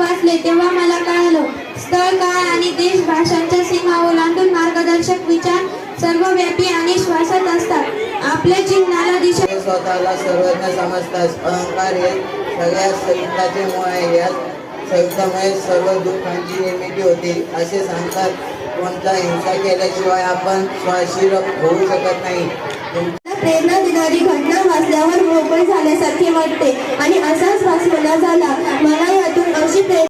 वाचले तेव्हा मला कळालं, स्थळ, काळ आणि देश भाषांच्या सीमा ओलांडून मार्गदर्शक विचार सर्वव्यापी आणि श्वासात असतात. आपल्या जीवनाला दिशा स्वतःला सर्वज्ञ समजतात. अहंकार हे सगळ्या संकटाचे मूळ आहे. या संकटामुळे सर्व दुःखांची निर्मिती होते असे सांगतात. कोणता हिंसा केल्याशिवाय आपण स्वाशीर होऊ शकत नाही. प्रेरणा देणारी घटना वाचल्यावर मोकळी झाल्यासारखे वाटते आणि असाच वाच मला झाला. मला यातून अशी